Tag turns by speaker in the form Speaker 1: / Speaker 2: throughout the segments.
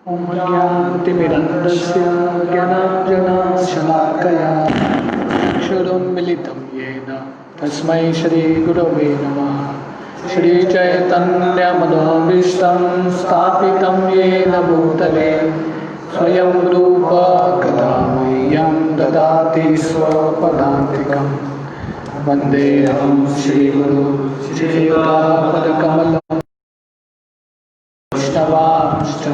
Speaker 1: ज्ञानतिमिरन्दस्य ज्ञानाञ्जनशलाकया चक्षुरुन्मिलितं येन तस्मै श्रीगुरवे नमः। श्रीचैतन्यमनोभीष्टं स्थापितं येन भूतले स्वयं रूप कदा मह्यं ददाति स्वपदान्तिकम्। वन्देऽहं श्रीगुरु श्रीयुतापदकमलं वैष्णवांश्च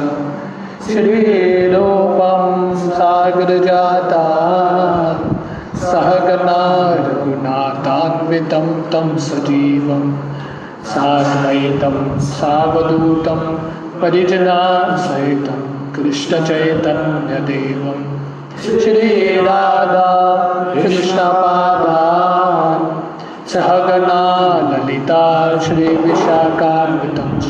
Speaker 1: श्रीरूपं सागरजातात् सहगना रघुनाथान्वितं तं सजीवं साद्वैतं सावधूतं परिजनासहितं कृष्णचैतन्यदेवं श्रीराधा कृष्णपादान् सहगना ललिता श्रीविशाखान्वितं च।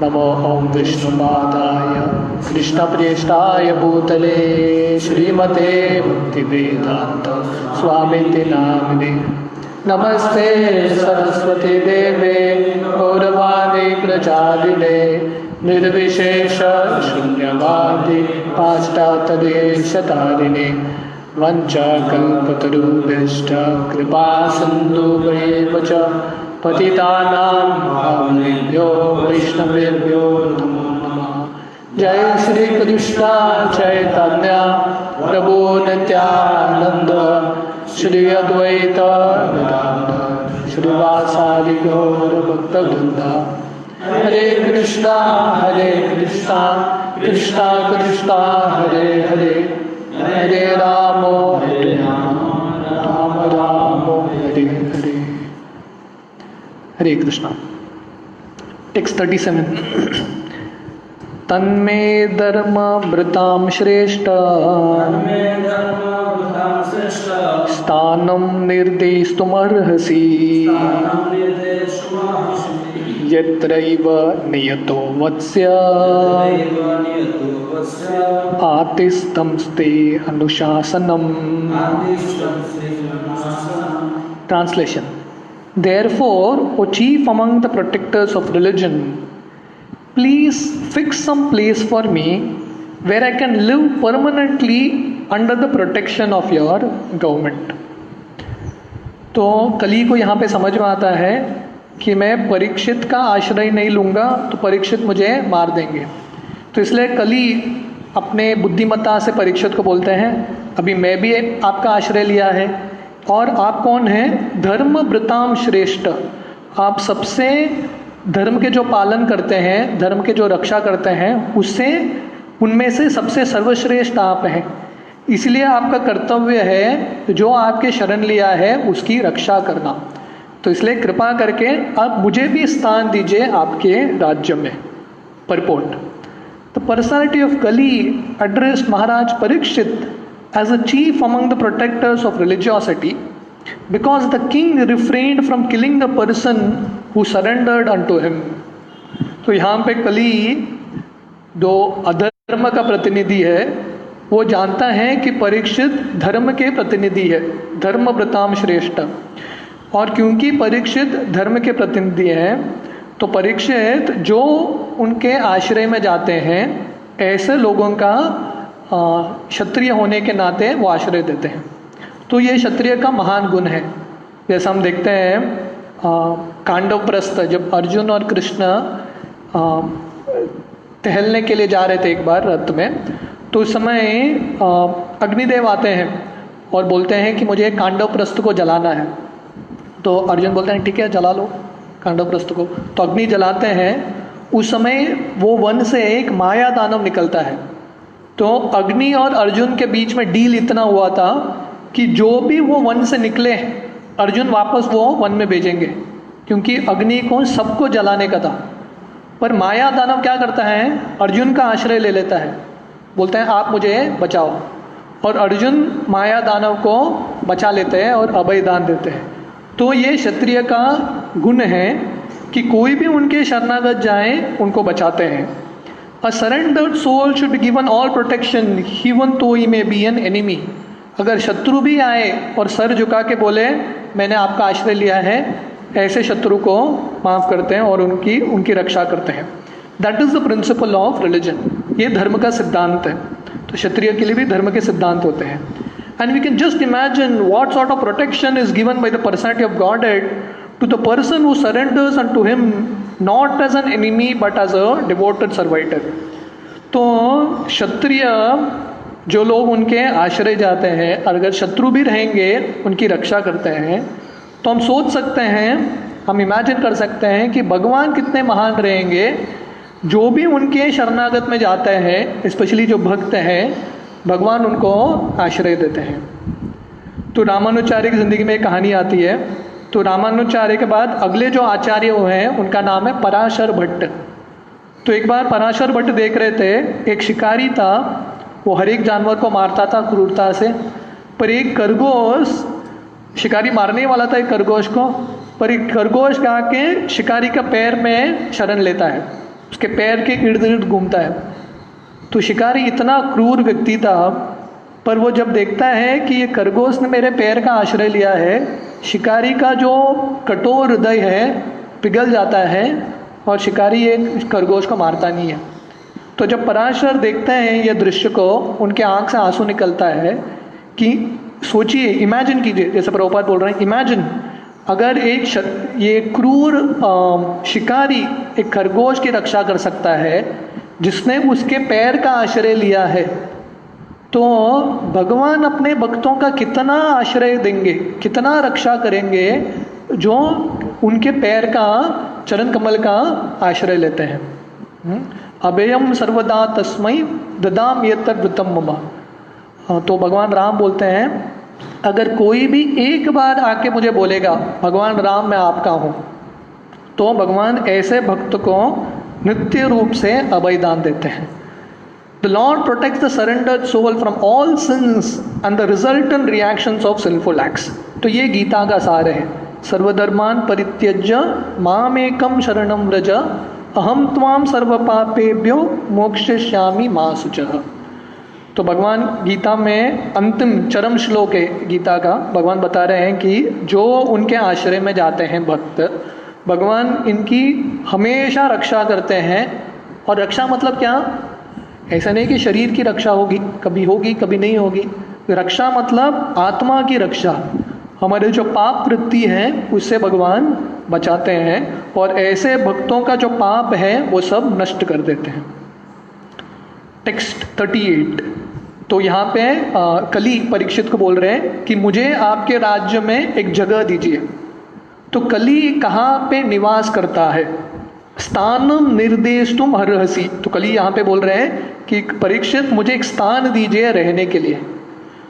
Speaker 1: नमो ओं विष्णुपादाय कृष्णप्रेष्ठाय भूतले श्रीमते भक्तिवेदांत स्वामिति नामिने। नमस्ते सरस्वती देवे गौरवाणी प्रचारिणे निर्विशेष शून्यवादी पाश्चात्यदेशतारिणे वंशकल्पतरुभ्यश्च कृपा सिन्धुभ्येव च पतितानां पावनेभ्यो वैष्णवेभ्यो नमो नमः। जय श्री कृष्ण चैतन्य प्रभु नित्यानंद श्री अद्वैत गदाधर श्रीवासादि गौर भक्तवृंद। हरे कृष्णा कृष्णा कृष्णा हरे हरे हरे राम राम राम हरे हरे। हरे कृष्णा। टेक्स्ट 37। तन्मे धर्म भृतां श्रेष्ठ स्थानं निर्देष्टुमर्हसि यत्रैव नियतो वत्स्य आतिष्ठं ते अनुशासनम्। Translation. Therefore, O chief among the protectors of religion, please fix some place for me where I can live permanently under the protection of your government. तो कली को यहाँ पे समझ में आता है कि मैं परीक्षित का आश्रय नहीं लूँगा तो परीक्षित मुझे मार देंगे। तो इसलिए कली अपने बुद्धिमत्ता से परीक्षित को बोलते हैं, अभी मैं भी आपका आश्रय लिया है और आप कौन हैं? धर्म भृताम श्रेष्ठ। आप सबसे धर्म के जो पालन करते हैं, धर्म के जो रक्षा करते हैं, उससे उनमें से सबसे सर्वश्रेष्ठ आप हैं। इसलिए आपका कर्तव्य है जो आपके शरण लिया है उसकी रक्षा करना। तो इसलिए कृपा करके आप मुझे भी स्थान दीजिए आपके राज्य में। परपोर्ट। द पर्सनालिटी ऑफ कली addressed Maharaj Parikshit as a chief among the protectors of religiosity, because the king refrained from killing the person who surrendered unto him. तो यहाँ पे कली जो अधर्म का प्रतिनिधि है वो जानता है कि परीक्षित धर्म के प्रतिनिधि है, धर्म भृताम श्रेष्ठ। और क्योंकि परीक्षित धर्म के प्रतिनिधि हैं तो परीक्षित जो उनके आश्रय में जाते हैं ऐसे लोगों का क्षत्रिय होने के नाते वो आश्रय देते हैं। तो ये क्षत्रिय का महान गुण है। जैसा हम देखते हैं कांडव प्रस्थ, जब अर्जुन और कृष्ण टहलने के लिए जा रहे थे एक बार रथ में, तो उस समय अग्निदेव आते हैं और बोलते हैं कि मुझे कांडव प्रस्थ को जलाना है। तो अर्जुन बोलते हैं ठीक है जला लो कांडव प्रस्थ को। तो अग्नि जलाते हैं। उस समय वो वन से एक माया दानव निकलता है। तो अग्नि और अर्जुन के बीच में डील इतना हुआ था कि जो भी वो वन से निकले अर्जुन वापस वो वन में भेजेंगे, क्योंकि अग्नि को सबको जलाने का था। पर माया दानव क्या करता है? अर्जुन का आश्रय ले लेता है, बोलते हैं आप मुझे बचाओ। और अर्जुन माया दानव को बचा लेते हैं और अभय दान देते हैं। तो ये क्षत्रिय का गुण है कि कोई भी उनके शरणागत जाए उनको बचाते हैं। A surrendered soul should be given all protection, even though he may be an enemy. अगर शत्रु भी आए और सर झुका के बोले मैंने आपका आश्रय लिया है, ऐसे शत्रु को माफ़ करते हैं और उनकी रक्षा करते हैं। That is the principle of religion. ये धर्म का सिद्धांत है। तो क्षत्रिय के लिए भी धर्म के सिद्धांत होते हैं। And we can just imagine what sort of protection is given by the personality of Godhead to the person who surrenders unto him not as an enemy but as a devoted servitor. तो क्षत्रिय जो लोग उनके आश्रय जाते हैं, अगर शत्रु भी रहेंगे उनकी रक्षा करते हैं, तो हम सोच सकते हैं, हम इमेजिन कर सकते हैं कि भगवान कितने महान रहेंगे जो भी उनके शरणागत में जाते हैं, स्पेशली जो भक्त हैं, भगवान उनको आश्रय देते हैं। तो रामानुचार्य की ज़िंदगी में एक कहानी आती है। तो रामानुचार्य के बाद अगले जो आचार्य हुए हैं उनका नाम है पराशर भट्ट। तो एक बार पराशर भट्ट देख रहे थे, एक शिकारी था, वो हर एक जानवर को मारता था क्रूरता से, पर एक खरगोश, शिकारी मारने वाला था एक खरगोश को, पर एक खरगोश का के शिकारी का पैर में शरण लेता है, उसके पैर के इर्द गिर्द घूमता है। तो शिकारी इतना क्रूर व्यक्ति था, पर वो जब देखता है कि ये खरगोश ने मेरे पैर का आश्रय लिया है, शिकारी का जो कठोर हृदय है पिघल जाता है और शिकारी एक खरगोश को मारता नहीं है। तो जब पराशर देखते हैं ये दृश्य को, उनके आंख से आंसू निकलता है कि सोचिए, इमेजिन कीजिए, जैसे प्रभुपाद बोल रहे हैं, इमेजिन अगर ये क्रूर शिकारी एक खरगोश की रक्षा कर सकता है जिसने उसके पैर का आश्रय लिया है, तो भगवान अपने भक्तों का कितना आश्रय देंगे, कितना रक्षा करेंगे जो उनके पैर का, चरण कमल का आश्रय लेते हैं। अभयम सर्वदा तस्मै ददाम यत्तद्वृतं मम। तो भगवान राम बोलते हैं, अगर कोई भी एक बार आके मुझे बोलेगा भगवान राम मैं आपका हूँ, तो भगवान ऐसे भक्त को नित्य रूप से अभय दान देते हैं। The Lord protects the surrendered soul from all sins and the resultant reactions of sinful acts. तो ये गीता का सार है। सर्वधर्मान परित्यज्य मामेकम शरणम व्रज अहम त्वाम सर्व पापेभ्यो मोक्षयिष्यामि मा शुचः। तो भगवान गीता में अंतिम चरम श्लोक है गीता का, भगवान बता रहे हैं कि जो उनके आश्रय में जाते हैं भक्त, भगवान इनकी हमेशा रक्षा करते हैं। और रक्षा मतलब क्या? ऐसा नहीं कि शरीर की रक्षा होगी कभी नहीं होगी। रक्षा मतलब आत्मा की रक्षा, हमारे जो पाप वृत्ति है उससे भगवान बचाते हैं और ऐसे भक्तों का जो पाप है वो सब नष्ट कर देते हैं। टेक्स्ट 38। तो यहाँ पे कली परीक्षित को बोल रहे हैं कि मुझे आपके राज्य में एक जगह दीजिए। तो कली कहाँ पे निवास करता है? स्थानम निर्देष्टुम अर्हसि। तो कली यहाँ पे बोल रहे हैं कि परीक्षित मुझे एक स्थान दीजिए रहने के लिए।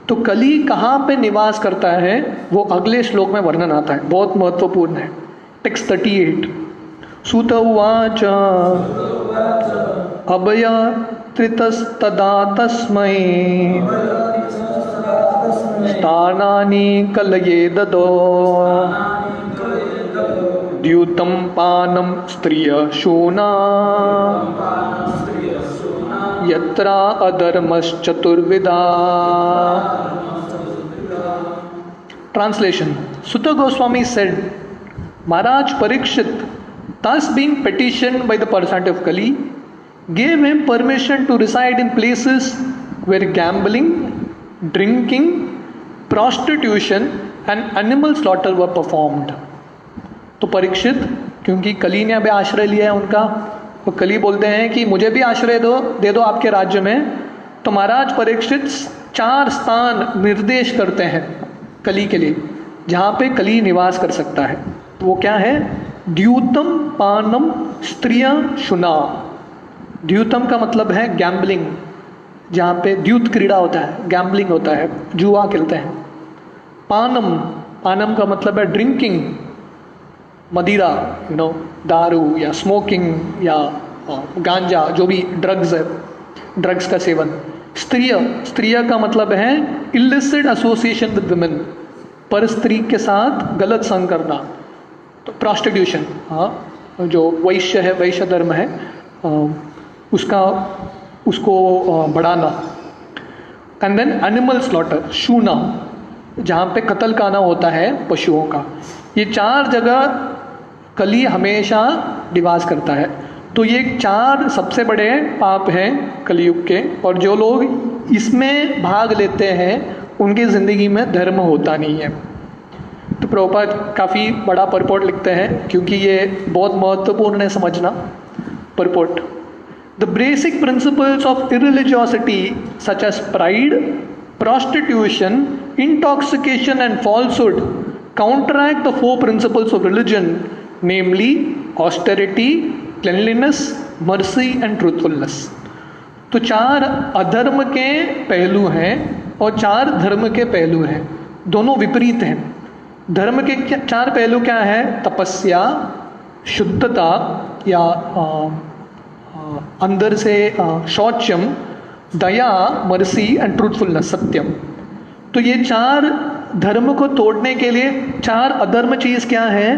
Speaker 1: तो कली कहाँ पे निवास करता है वो अगले श्लोक में वर्णन आता है, बहुत महत्वपूर्ण है। टेक्स्ट 38। सूत उवाच अभय त्रितस्तदा तस्मै स्थानानि कलये ददो द्यूतं पानं स्त्रिय शूना यत्रा अधर्मश्चतुर्विधा। Translation. Sutta Goswami said, Maharaj Parikshit, thus being petitioned by the personality of Kali, gave him permission to reside in places where gambling, drinking, prostitution and animal slaughter were performed. तो परीक्षित, क्योंकि कली ने अभी आश्रय लिया है उनका, तो कली बोलते हैं कि मुझे भी आश्रय दे दो आपके राज्य में। तो महाराज परीक्षित 4 स्थान निर्देश करते हैं कली के लिए जहाँ पे कली निवास कर सकता है। तो वो क्या है? द्यूतम पानम स्त्रिय शुना। द्यूतम का मतलब है गैम्बलिंग, जहाँ पे द्यूत क्रीड़ा होता है, गैम्बलिंग होता है, जुआ खेलते हैं। पानम का मतलब है ड्रिंकिंग, मदिरा, दारू या स्मोकिंग या गांजा, जो भी ड्रग्स है, ड्रग्स का सेवन। स्त्रिय का मतलब है इलिसिट एसोसिएशन विद वुमेन, पर स्त्री के साथ गलत संग करना। तो प्रोस्टिट्यूशन, जो वैश्य है, वैश्य धर्म है, उसको बढ़ाना। एंड देन एनिमल स्लॉटर, शूना, जहाँ पे कत्ल खाना होता है पशुओं का। ये 4 जगह कली हमेशा निवास करता है। तो ये 4 सबसे बड़े पाप हैं कलयुग के, और जो लोग इसमें भाग लेते हैं उनकी ज़िंदगी में धर्म होता नहीं है। तो प्रभुपाद काफ़ी बड़ा परपोर्ट लिखते हैं क्योंकि ये बहुत महत्वपूर्ण है समझना purport. The basic principles of irreligiosity such as pride, prostitution, intoxication and falsehood counteract the 4 principles of religion, namely austerity, cleanliness, mercy and truthfulness। तो 4 अधर्म के पहलू हैं और 4 धर्म के पहलू हैं, दोनों विपरीत हैं। धर्म के 4 पहलू क्या है? तपस्या, शुद्धता या अंदर से शौचम, दया, मर्सी एंड ट्रूथफुलनेस, सत्यम। तो ये 4 धर्म को तोड़ने के लिए 4 अधर्म चीज़ क्या है?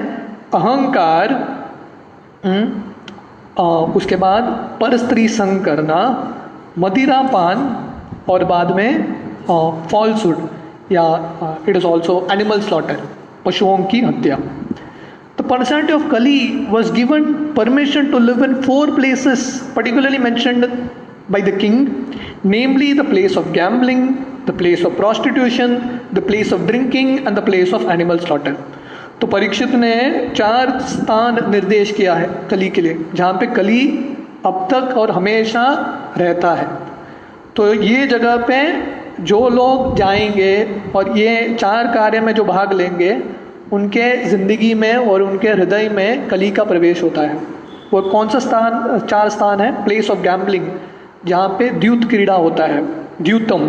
Speaker 1: अहंकार, उसके बाद पर स्त्री संग करना, मदिरापान, और बाद में फॉल्सहुड या it is also animal slaughter, पशुओं की हत्या। The personality of Kali was given permission to live in 4 places particularly mentioned by the king, namely the place of gambling, the place of prostitution, the place of drinking and the place of animal slaughter। तो परीक्षित ने 4 स्थान निर्देश किया है कली के लिए, जहाँ पे कली अब तक और हमेशा रहता है। तो ये जगह पे जो लोग जाएंगे और ये 4 कार्य में जो भाग लेंगे उनके ज़िंदगी में और उनके हृदय में कली का प्रवेश होता है। वो कौन सा स्थान? 4 स्थान है। प्लेस ऑफ गैम्बलिंग, जहाँ पे द्यूत क्रीड़ा होता है, द्यूतम।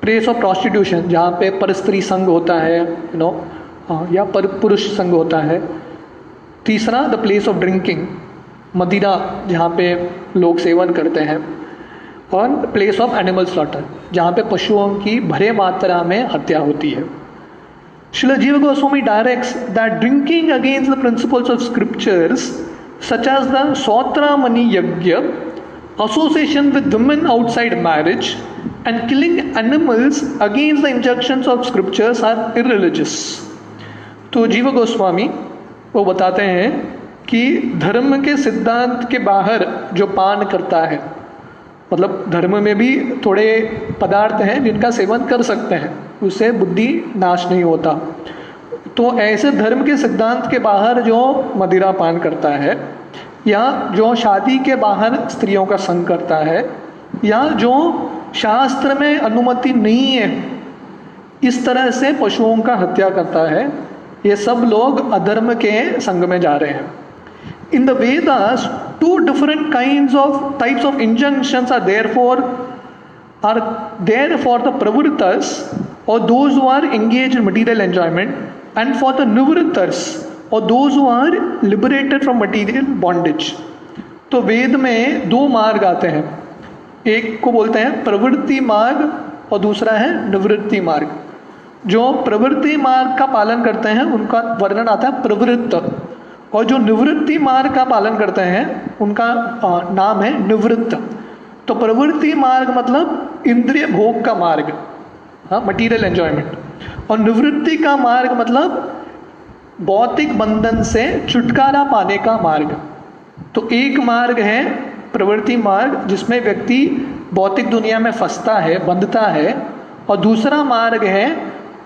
Speaker 1: प्लेस ऑफ प्रॉस्टिट्यूशन, जहाँ पे परस्त्री संग होता है, या पर पुरुष संग होता है। तीसरा द प्लेस ऑफ ड्रिंकिंग, मदिरा, जहाँ पे लोग सेवन करते हैं। और प्लेस ऑफ एनिमल स्लॉटर, जहाँ पे पशुओं की भरे मात्रा में हत्या होती है। Srila Jiva Goswami directs that drinking against the principles of scriptures such as the Sautramani Yagya, association with women outside marriage and killing animals against the injunctions of scriptures are irreligious। तो जीवा गोस्वामी वो बताते हैं कि धर्म के सिद्धांत के बाहर जो पान करता है, मतलब धर्म में भी थोड़े पदार्थ हैं जिनका सेवन कर सकते हैं, उससे बुद्धि नाश नहीं होता। तो ऐसे धर्म के सिद्धांत के बाहर जो मदिरा पान करता है, या जो शादी के बाहर स्त्रियों का संग करता है, या जो शास्त्र में अनुमति नहीं है इस तरह से पशुओं का हत्या करता है, ये सब लोग अधर्म के संग में जा रहे हैं। In the Vedas, 2 different types of injunctions are there for the pravritas, or those who are engaged in material enjoyment, and for the nivrittas, or those who are liberated from material bondage। तो वेद में 2 मार्ग आते हैं, एक को बोलते हैं प्रवृत्ति मार्ग और दूसरा है निवृत्ति मार्ग। जो प्रवृत्ति मार्ग का पालन करते हैं उनका वर्णन आता है प्रवृत्त, और जो निवृत्ति मार्ग का पालन करते हैं उनका नाम है निवृत्त। तो प्रवृत्ति मार्ग मतलब इंद्रिय भोग का मार्ग, हाँ, मटीरियल एंजॉयमेंट, और निवृत्ति का मार्ग मतलब भौतिक बंधन से छुटकारा पाने का मार्ग। तो एक मार्ग है प्रवृत्ति मार्ग जिसमें व्यक्ति भौतिक दुनिया में फंसता है, बंधता है, और दूसरा मार्ग है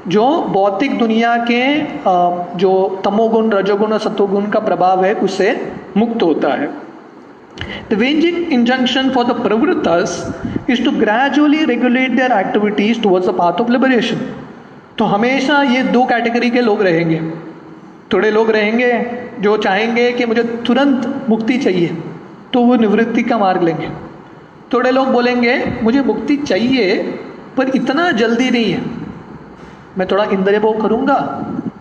Speaker 1: जो भौतिक दुनिया के जो तमोगुण, रजोगुण और सत्वगुण का प्रभाव है उससे मुक्त होता है। The ranging injunction for the pravritas is to gradually regulate their activities towards the path of liberation। तो हमेशा ये 2 कैटेगरी के लोग रहेंगे। थोड़े लोग रहेंगे जो चाहेंगे कि मुझे तुरंत मुक्ति चाहिए, तो वो निवृत्ति का मार्ग लेंगे। थोड़े लोग बोलेंगे मुझे मुक्ति चाहिए पर इतना जल्दी नहीं है, मैं थोड़ा इंद्रिय भोग करूँगा,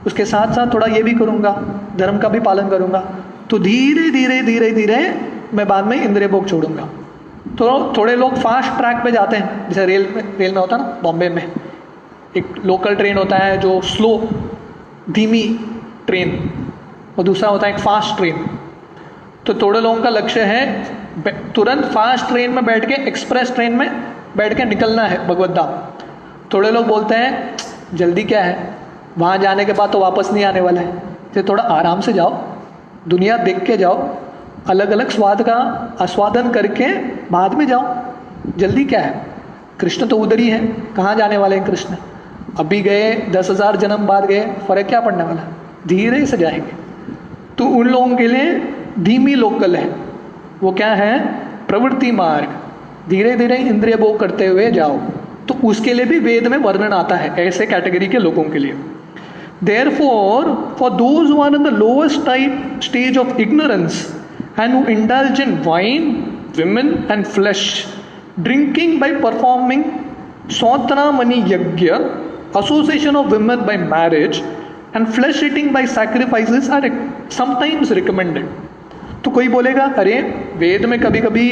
Speaker 1: उसके साथ साथ थोड़ा ये भी करूँगा, धर्म का भी पालन करूँगा, तो धीरे धीरे धीरे धीरे मैं बाद में इंद्रिय भोग छोड़ूंगा। तो थोड़े लोग फास्ट ट्रैक पे जाते हैं, जैसे रेल में होता है ना, बॉम्बे में एक लोकल ट्रेन होता है जो स्लो धीमी ट्रेन, और दूसरा होता है एक फास्ट ट्रेन। तो थोड़े लोगों का लक्ष्य है तुरंत फास्ट ट्रेन में बैठ के, एक्सप्रेस ट्रेन में बैठ के निकलना है भगवत धाम। थोड़े लोग बोलते हैं जल्दी क्या है, वहाँ जाने के बाद तो वापस नहीं आने वाला है, तो थोड़ा आराम से जाओ, दुनिया देख के जाओ, अलग अलग स्वाद का आस्वादन करके बाद में जाओ, जल्दी क्या है? कृष्ण तो उधर ही है, कहाँ जाने वाले हैं कृष्ण? अभी गए 10,000 जन्म बाद गए, फर्क क्या पड़ने वाला? धीरे से जाएंगे। तो उन लोगों के लिए धीमी लोकल है, वो क्या है? प्रवृत्ति मार्ग, धीरे धीरे इंद्रिय भोग करते हुए जाओ। तो उसके लिए भी वेद में वर्णन आता है ऐसे कैटेगरी के लोगों के लिए। Therefore, for those who are in the lowest type stage of ignorance and who indulge in wine, women and flesh, drinking by performing Sotra Mani Yagya, association of women by marriage and flesh eating by sacrifices are sometimes recommended. तो कोई बोलेगा अरे वेद में कभी कभी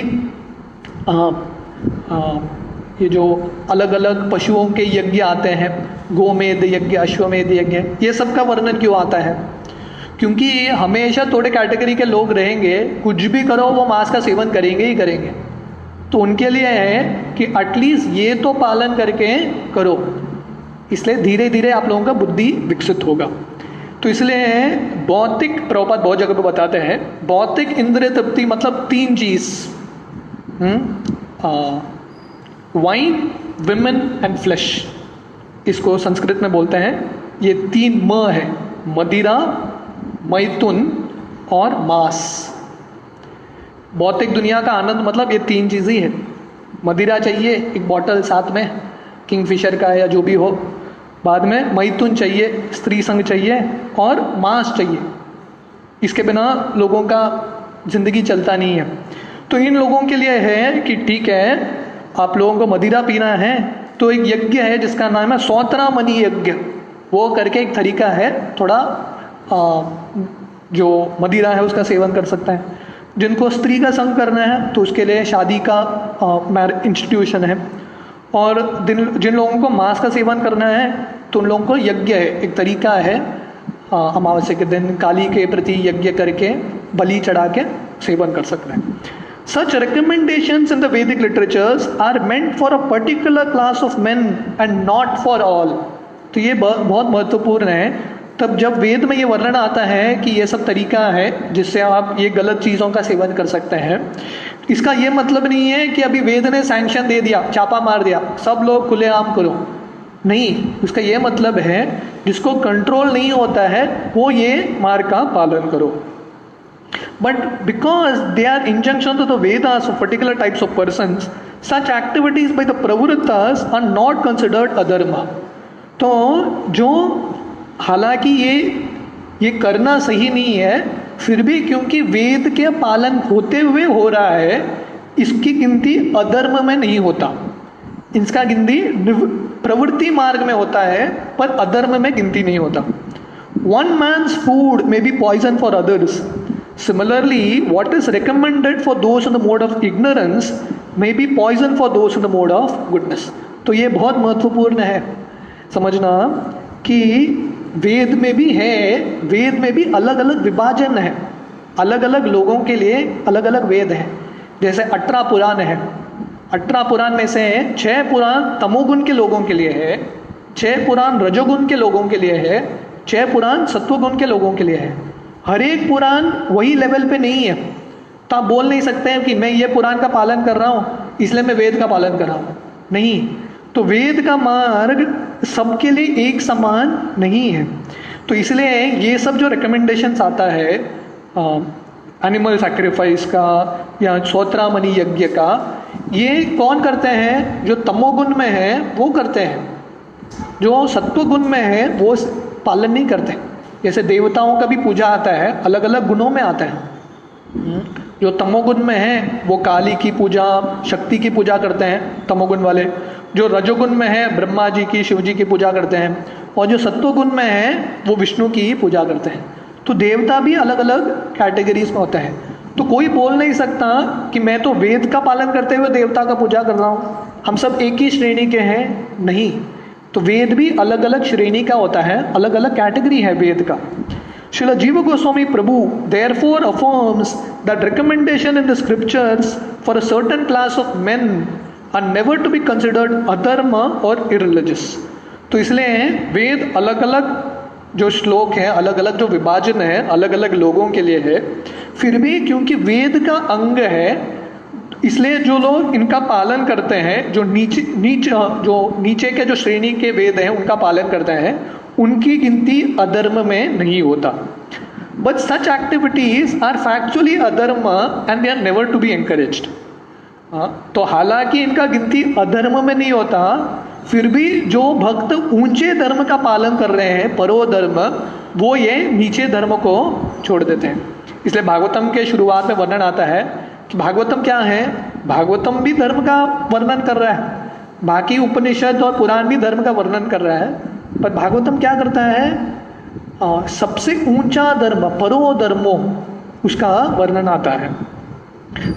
Speaker 1: ये जो अलग अलग पशुओं के यज्ञ आते हैं, गोमेध यज्ञ, अश्वमेध यज्ञ, ये सब का वर्णन क्यों आता है? क्योंकि हमेशा थोड़े कैटेगरी के लोग रहेंगे, कुछ भी करो वो मांस का सेवन करेंगे ही करेंगे। तो उनके लिए है कि एटलीस्ट ये तो पालन करके करो, इसलिए धीरे धीरे आप लोगों का बुद्धि विकसित होगा। तो इसलिए भौतिक, प्रभुपाद बहुत जगह पे बताते हैं, भौतिक इंद्रिय तृप्ति मतलब 3 चीज, वाइन, विमेन एंड फ्लैश, इसको संस्कृत में बोलते हैं, ये 3 म है, मदिरा, मैथुन और मांस। भौतिक दुनिया का आनंद मतलब ये 3 चीज़ ही है। मदिरा चाहिए एक बॉटल साथ में, किंगफिशर का या जो भी हो, बाद में मैथुन चाहिए, स्त्री संग चाहिए, और मांस चाहिए। इसके बिना लोगों का जिंदगी चलता नहीं है। तो इन लोगों के लिए है कि ठीक है आप लोगों को मदिरा पीना है तो एक यज्ञ है जिसका नाम है सोत्रा मणि यज्ञ, वो करके एक तरीका है, थोड़ा जो मदिरा है उसका सेवन कर सकता है। जिनको स्त्री का संग करना है तो उसके लिए शादी का इंस्टीट्यूशन है, और जिन लोगों को मांस का सेवन करना है तो उन लोगों को यज्ञ है, एक तरीका है, अमावस्या के दिन काली के प्रति यज्ञ करके बलि चढ़ा के सेवन कर सकते हैं। Such recommendations in the Vedic literatures are meant for a particular class of men and not for all. तो ये बहुत महत्वपूर्ण है। तब जब वेद में ये वर्णन आता है कि ये सब तरीका है जिससे आप ये गलत चीज़ों का सेवन कर सकते हैं, इसका ये मतलब नहीं है कि अभी वेद ने सैंक्शन दे दिया, छापा मार दिया, सब लोग खुलेआम करो, नहीं। उसका ये मतलब है जिसको कंट्रोल नहीं होता है वो ये मार्ग का पालन करो। But because they are injunctions to the Vedas of particular types of persons, such activities by the pravrittas are not considered adharma. तो जो हालांकि ये करना सही नहीं है, फिर भी क्योंकि वेद के पालन होते हुए हो रहा है, इसकी गिनती अधर्म में नहीं होता, इसका गिनती प्रवृत्ति मार्ग में होता है, पर अधर्म में गिनती नहीं होता। One man's food may be poison for others. Similarly, what is recommended for those in the mode of ignorance may be poison for those in the mode of goodness. तो ये बहुत महत्वपूर्ण है समझना कि वेद में भी है, वेद में भी अलग अलग विभाजन है, अलग अलग लोगों के लिए अलग अलग वेद है। जैसे 18 पुराण है, 18 पुराण में से 6 पुराण तमोगुण के लोगों के लिए है, 6 पुराण रजोगुण के लोगों के लिए है, 6 पुराण सत्वगुण के लोगों के लिए है। हर एक पुराण वही लेवल पे नहीं है, तो आप बोल नहीं सकते हैं कि मैं ये पुराण का पालन कर रहा हूँ इसलिए मैं वेद का पालन कर रहा हूँ, नहीं। तो वेद का मार्ग सबके लिए एक समान नहीं है। तो इसलिए ये सब जो रिकमेंडेशंस आता है एनिमल सैक्रिफाइस का या सोत्रा मणि यज्ञ का, ये कौन करते हैं? जो तमोगुण में है वो करते हैं, जो सत्वगुण में है वो पालन नहीं करते। जैसे देवताओं का भी पूजा आता है, अलग अलग गुणों में आता है। जो तमोगुण में है वो काली की पूजा, शक्ति की पूजा करते हैं तमोगुण वाले। जो रजोगुण में है ब्रह्मा जी की, शिव जी की पूजा करते हैं, और जो सत्वगुण में है वो विष्णु की ही पूजा करते हैं। तो देवता भी अलग अलग कैटेगरीज में होते हैं। तो कोई बोल नहीं सकता कि मैं तो वेद का पालन करते हुए देवता का पूजा कर रहा हूँ, हम सब एक ही श्रेणी के हैं, नहीं। तो वेद भी अलग अलग श्रेणी का होता है, अलग अलग कैटेगरी है वेद का। Srila Jiva Goswami Prabhu therefore affirms that recommendation in the scriptures for a certain class of men are never to be considered adharma or irreligious. तो इसलिए वेद अलग अलग जो श्लोक हैं, अलग अलग जो विभाजन है अलग अलग लोगों के लिए है, फिर भी क्योंकि वेद का अंग है इसलिए जो लोग इनका पालन करते हैं, जो नीचे के जो श्रेणी के वेद हैं उनका पालन करते हैं, उनकी गिनती अधर्म में नहीं होता. But such activities are factually adharma and they are never to be encouraged. तो हालांकि इनका गिनती अधर्म में नहीं होता, फिर भी जो भक्त ऊंचे धर्म का पालन कर रहे हैं, परो धर्म, वो ये नीचे धर्म को छोड़ देते हैं. इसलिए भागवतम के शुरुआत में वर्णन आता है कि भागवतम क्या है, भागवतम भी धर्म का वर्णन कर रहा है, बाकी उपनिषद और पुराण भी धर्म का वर्णन कर रहा है, पर भागवतम क्या करता है, सबसे ऊंचा धर्म, परो धर्मो, उसका वर्णन आता है.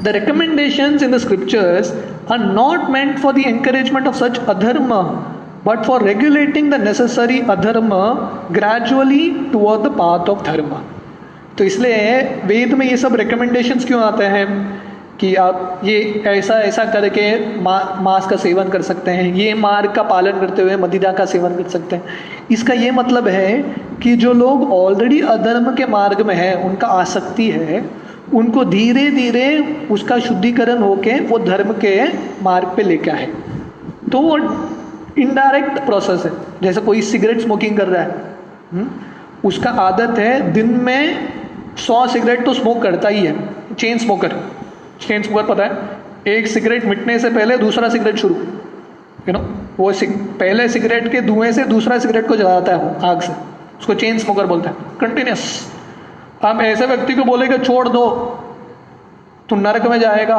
Speaker 1: The recommendations in the scriptures are not meant for the encouragement of such adharma, but for regulating the necessary adharma gradually toward the path of dharma. तो इसलिए वेद में ये सब recommendations क्यों आते हैं कि आप ये ऐसा ऐसा करके मांस का सेवन कर सकते हैं, ये मार्ग का पालन करते हुए मदिरा का सेवन कर सकते हैं. इसका ये मतलब है कि जो लोग ऑलरेडी अधर्म के मार्ग में हैं, उनका आसक्ति है, उनको धीरे धीरे उसका शुद्धिकरण होके वो धर्म के मार्ग पे लेके आए. तो वो इनडायरेक्ट प्रोसेस है. जैसे कोई सिगरेट स्मोकिंग कर रहा है, उसका आदत है दिन में 100 सिगरेट तो स्मोक करता ही है. चेन स्मोकर पता है, एक सिगरेट मिटने से पहले दूसरा सिगरेट शुरू, वो पहले सिगरेट के धुएं से दूसरा सिगरेट को जलाता है आग से, उसको चेन स्मोकर बोलते हैं, कंटिन्यूस. हम ऐसे व्यक्ति को बोलेगा छोड़ दो तू नरक में जाएगा,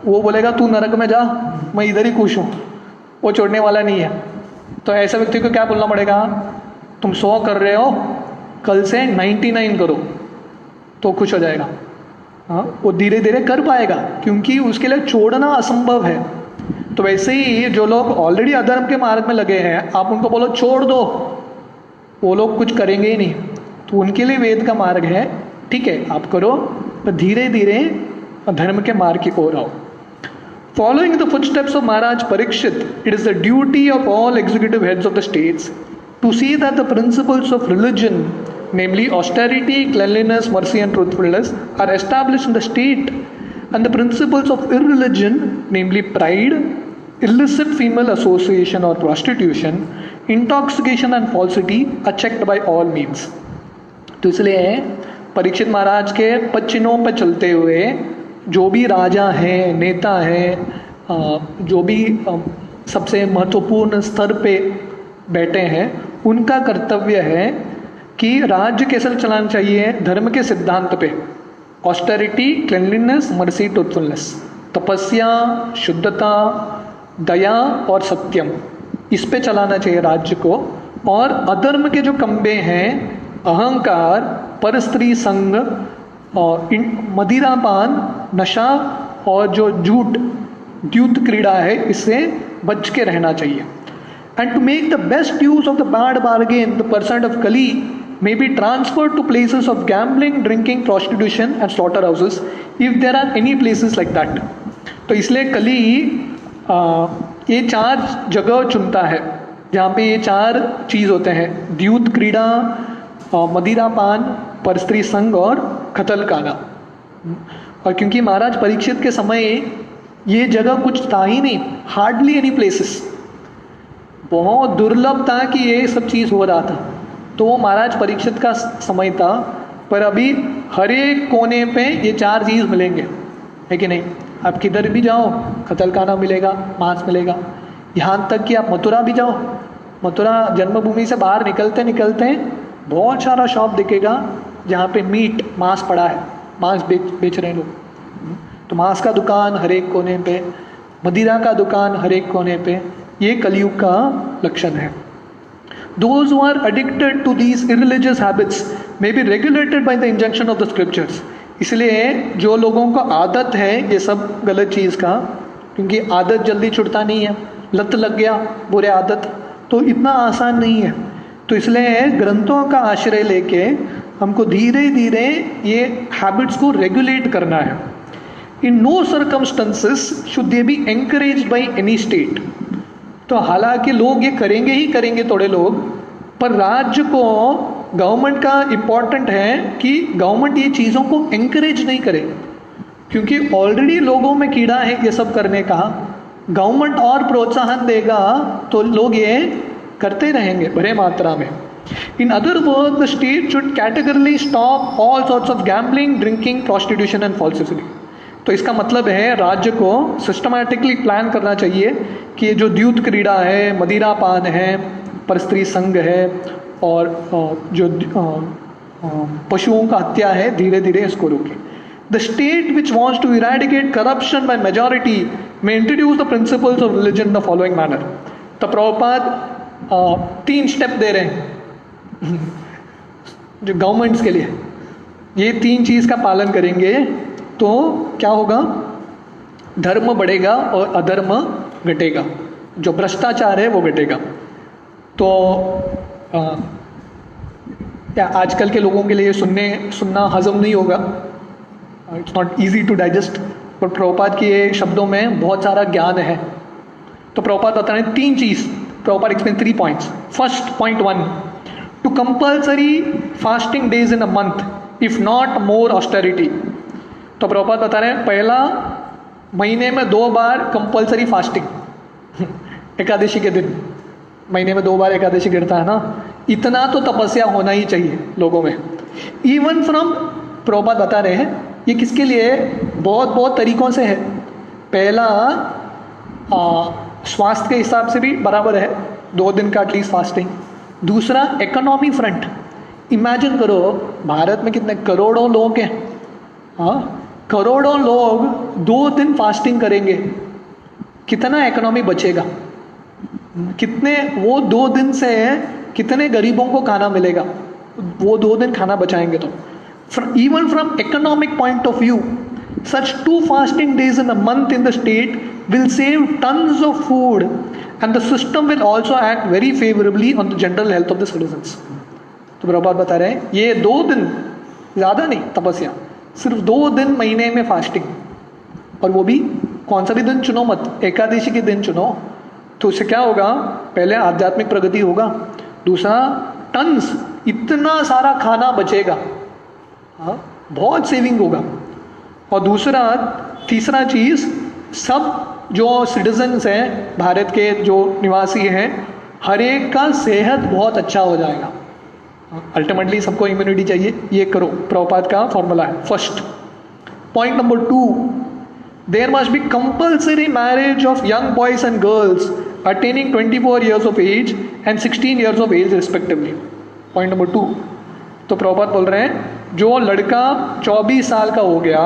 Speaker 1: वो बोलेगा तू नरक में जा, मैं इधर ही खुश हूँ, वो छोड़ने वाला नहीं है. तो ऐसे व्यक्ति को क्या बोलना पड़ेगा, तुम 100 कर रहे हो, कल से 99 करो तो खुश हो जाएगा. हाँ, वो धीरे धीरे कर पाएगा क्योंकि उसके लिए छोड़ना असंभव है. तो वैसे ही जो लोग ऑलरेडी अधर्म के मार्ग में लगे हैं, आप उनको बोलो छोड़ दो, वो लोग कुछ करेंगे ही नहीं. तो उनके लिए वेद का मार्ग है, ठीक है आप करो, तो धीरे धीरे धर्म के मार्ग की ओर आओ. Following the footsteps of Maharaj Parikshit, it is the duty of all executive heads of the states to see that the principles of religion, namely austerity, cleanliness, mercy and truthfulness, are established in the state, and the principles of irreligion, namely pride, illicit female association or prostitution, intoxication and falsity, are checked by all means. तो इसलिए परीक्षित महाराज के पद-चिन्हों पर चलते हुए जो भी राजा हैं, नेता हैं, जो भी सबसे महत्वपूर्ण स्तर पे बैठे हैं, उनका कर्तव्य है कि राज्य कैसे चलाना चाहिए, धर्म के सिद्धांत पे, ऑस्टेरिटी, क्लेanलीनेस, मर्सी, ट्रूथफुलनेस, तपस्या, शुद्धता, दया और सत्यम, इस पे चलाना चाहिए राज्य को. और अधर्म के जो कंबे हैं, अहंकार, परस्त्री संग, और मदिरापान, नशा और जो द्यूत क्रीड़ा है, इससे बच के रहना चाहिए. And to make the best use of the bad bargain, the person of कली may be transferred to places of gambling, drinking, prostitution and slaughterhouses if there are any places like that. तो इसलिए कली ये 4 जगह चुनता है जहाँ पे ये 4 चीज़ होते हैं, द्यूत क्रीड़ा, मदिरापान, परस्त्री संग और कतलखाना. और क्योंकि महाराज परीक्षित के समय ये जगह कुछ था ही नहीं, हार्डली एनी प्लेसेस, बहुत दुर्लभ था कि ये सब चीज़ हो रहा था. तो वो महाराज परीक्षित का समय था, पर अभी हर एक कोने पे ये 4 चीज़ मिलेंगे, है कि नहीं. आप किधर भी जाओ कतलखाना मिलेगा, मांस मिलेगा. यहाँ तक कि आप मथुरा भी जाओ, मथुरा जन्मभूमि से बाहर निकलते निकलते बहुत सारा शॉप दिखेगा जहाँ पे मीट, मांस पड़ा है, मांस बेच रहे हैं लोग. तो मांस का दुकान हर एक कोने पे, मदिरा का दुकान हर एक कोने पे. ये कलयुग का लक्षण है. Those who are addicted to these irreligious habits may be regulated by the injunction of the scriptures. इसलिए जो लोगों को आदत है ये सब गलत चीज़ का, क्योंकि आदत जल्दी छुटता नहीं है, लत लग गया बुरे आदत तो इतना आसान नहीं है. तो इसलिए ग्रंथों का आश्रय लेके हमको धीरे धीरे ये हैबिट्स को रेगुलेट करना है. In no circumstances should they be encouraged by any state. तो हालांकि लोग ये करेंगे ही करेंगे थोड़े लोग, पर राज्य को गवर्नमेंट का इम्पॉर्टेंट है कि गवर्नमेंट ये चीज़ों को encourage नहीं करे, क्योंकि ऑलरेडी लोगों में कीड़ा है ये सब करने का। गवर्नमेंट और प्रोत्साहन देगा तो लोग ये करते रहेंगे बड़े मात्रा में। In other words, the state should categorically stop all sorts of gambling, drinking, prostitution and falsity. तो इसका मतलब है राज्य को सिस्टमैटिकली प्लान करना चाहिए कि ये जो द्यूत क्रीड़ा है, मदिरापान है, परस्त्री संघ है और जो पशुओं का हत्या है, धीरे धीरे इसको रोके। The state which wants to eradicate corruption by majority may introduce the principles of religion in the following manner. तो प्रभुपाद 3 स्टेप दे रहे हैं जो गवर्नमेंट्स के लिए। ये 3 चीज़ का पालन करेंगे तो क्या होगा? धर्म बढ़ेगा और अधर्म घटेगा, जो भ्रष्टाचार है वो घटेगा। तो क्या आजकल के लोगों के लिए सुनना हजम नहीं होगा, it's not easy to digest, पर प्रभुपाद के शब्दों में बहुत सारा ज्ञान है। तो प्रभुपाद बता रहे हैं 3 चीज़। Prabhupada explain 3 points. First point 1, two compulsory fasting days in a month if not more austerity. तो प्रभुपाद बता रहे हैं पहला, महीने में 2 बार कंपल्सरी फास्टिंग एकादशी के दिन महीने में 2 बार एकादशी गिरता है ना, इतना तो तपस्या होना ही चाहिए लोगों में। इवन फ्रॉम, प्रभुपाद बता रहे हैं ये किसके लिए? बहुत बहुत तरीकों से है। पहला स्वास्थ्य के हिसाब से भी बराबर है, 2 दिन का एटलीस्ट फास्टिंग। दूसरा इकोनॉमी फ्रंट, इमेजिन करो भारत में कितने करोड़ों लोग हैं, हाँ करोड़ों लोग 2 दिन फास्टिंग करेंगे, कितना इकोनॉमी बचेगा, कितने वो 2 दिन से कितने गरीबों को खाना मिलेगा, वो 2 दिन खाना बचाएंगे। तो even from economic point of view, such 2 fasting days in a month in the state will save tons of food and the system will also act very favorably on the general health of the citizens. तो प्रभुपाद बता रहे हैं ये 2 दिन, ज़्यादा नहीं तपस्या, सिर्फ 2 दिन महीने में फास्टिंग, और वो भी कौन सा भी दिन चुनो मत, एकादशी के दिन चुनो। तो उससे क्या होगा? पहले आध्यात्मिक प्रगति होगा, दूसरा टन्स इतना सारा खाना बचेगा, हाँ बहुत सेविंग होगा, और दूसरा तीसरा चीज़ सब जो सिटीजन्स हैं भारत के, जो निवासी हैं, हर एक का सेहत बहुत अच्छा हो जाएगा। अल्टीमेटली सबको इम्यूनिटी चाहिए, ये करो, प्रभुपाद का फॉर्मूला है। First point number 2, there must be compulsory marriage of young boys and girls attaining 24 years of age and 16 years of age respectively. Point number 2, तो प्रभुपाद बोल रहे हैं जो लड़का 24 साल का हो गया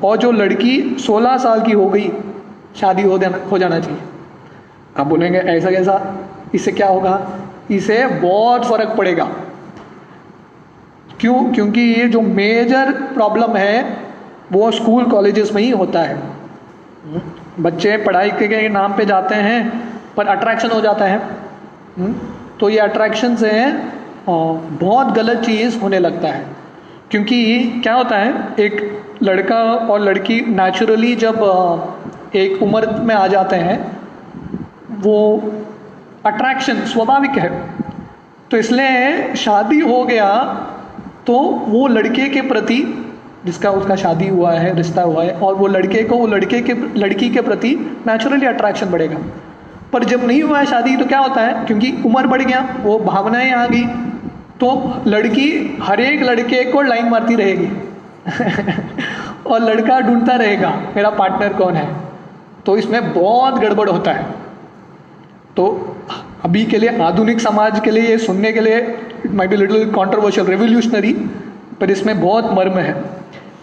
Speaker 1: और जो लड़की 16 साल की हो गई, शादी हो जाना चाहिए। आप बोलेंगे ऐसा कैसा, इससे क्या होगा? इससे बहुत फर्क पड़ेगा। क्यों? क्योंकि ये जो मेजर प्रॉब्लम है वो स्कूल कॉलेजेस में ही होता है। बच्चे पढ़ाई के नाम पे जाते हैं पर अट्रैक्शन हो जाता है, तो ये अट्रैक्शन से बहुत गलत चीज़ होने लगता है। क्योंकि क्या होता है, एक लड़का और लड़की नेचुरली जब एक उम्र में आ जाते हैं, वो अट्रैक्शन स्वाभाविक है, तो इसलिए शादी हो गया तो वो लड़के के प्रति, जिसका उसका शादी हुआ है, रिश्ता हुआ है, और वो लड़के को वो लड़की के प्रति नेचुरली अट्रैक्शन बढ़ेगा। पर जब नहीं हुआ है शादी तो क्या होता है, क्योंकि उम्र बढ़ गया, वो भावनाएं आ गई, तो लड़की हर एक लड़के को लाइन मारती रहेगी और लड़का ढूंढता रहेगा मेरा पार्टनर कौन है। तो इसमें बहुत गड़बड़ होता है। तो अभी के लिए आधुनिक समाज के लिए ये सुनने के लिए it might be little controversial, revolutionary, पर इसमें बहुत मर्म है।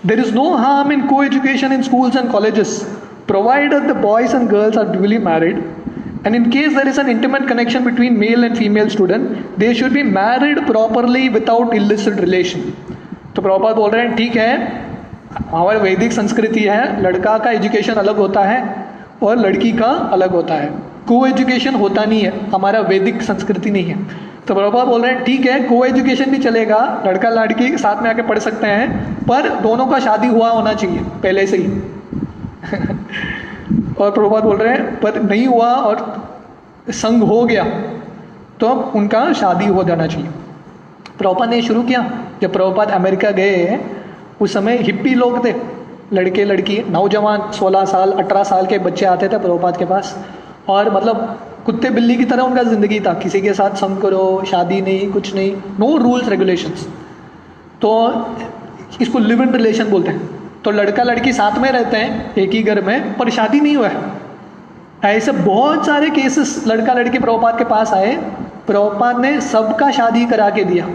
Speaker 1: There is no harm in coeducation in schools and colleges provided the boys and girls are duly married, and in case there is an intimate connection between male and female student, they should be married properly without illicit relation. तो प्रभुपाद बोल रहे हैं ठीक है, हमारी वैदिक संस्कृति है, लड़का का एजुकेशन अलग होता है और लड़की का अलग होता है, को एजुकेशन होता नहीं है, हमारा वैदिक संस्कृति नहीं है। तो प्रभुपाद बोल रहे हैं ठीक है, को एजुकेशन भी चलेगा, लड़का लड़की साथ में आके पढ़ सकते हैं, पर दोनों का शादी हुआ होना चाहिए पहले से ही और प्रभुपाद बोल रहे हैं पर नहीं हुआ और संग हो गया तो उनका शादी हो जाना चाहिए। प्रभुपाद ने शुरू किया। जब प्रभुपाद अमेरिका गए उस समय हिप्पी लोग थे, लड़के लड़की नौजवान 16 साल 18 साल के बच्चे आते थे प्रभुपाद के पास, और मतलब कुत्ते बिल्ली की तरह उनका ज़िंदगी था, किसी के साथ संग करो, शादी नहीं, कुछ नहीं, नो रूल्स रेगुलेशंस। तो इसको लिव इन रिलेशन बोलते हैं। तो लड़का लड़की साथ में रहते हैं एक ही घर में, पर शादी नहीं हुआ है। ऐसे बहुत सारे केसेस लड़का लड़की प्रभुपाद के पास आए, प्रभुपाद ने सबका शादी करा के दिया।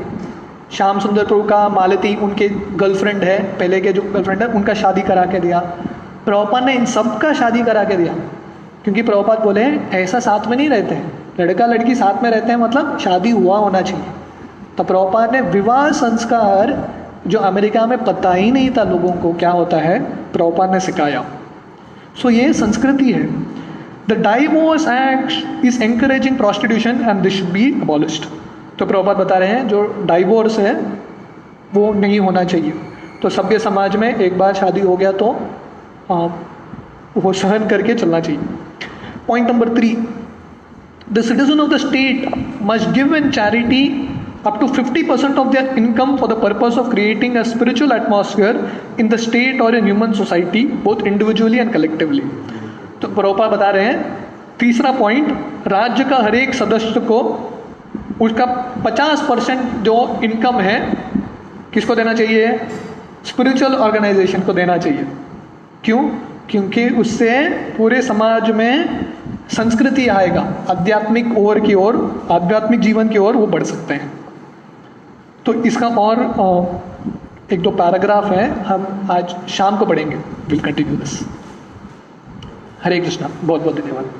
Speaker 1: श्याम सुंदर प्रभु का मालती उनके गर्लफ्रेंड है, पहले के जो गर्लफ्रेंड है उनका शादी करा के दिया। प्रभुपाद ने इन सबका शादी करा के दिया, क्योंकि प्रभुपाद बोले ऐसा साथ में नहीं रहते हैं, लड़का लड़की साथ में रहते हैं मतलब शादी हुआ होना चाहिए। तो प्रभुपाद ने विवाह संस्कार जो अमेरिका में पता ही नहीं था लोगों को क्या होता है, प्रभुपाद ने सिखाया। सो ये संस्कृति है। The divorce act is encouraging prostitution and this should be abolished. तो प्रभुपाद बता रहे हैं जो डाइवोर्स है वो नहीं होना चाहिए। तो सभ्य समाज में एक बार शादी हो गया तो वो सहन करके चलना चाहिए। Point number 3, the citizen of the state must give in charity up to 50% of their income for the purpose of creating a spiritual atmosphere in the state or in human society, both individually and collectively. तो प्रभुपाद बता रहे हैं तीसरा point, राज्य का हर एक सदस्य को उसका 50% जो इनकम है किसको देना चाहिए? स्पिरिचुअल ऑर्गेनाइजेशन को देना चाहिए। क्यों? क्योंकि उससे पूरे समाज में संस्कृति आएगा, आध्यात्मिक ओर की ओर, आध्यात्मिक जीवन की ओर वो बढ़ सकते हैं। तो इसका और एक दो पैराग्राफ है, हम आज शाम को पढ़ेंगे। Will continue this. Hare Krishna, बहुत बहुत धन्यवाद।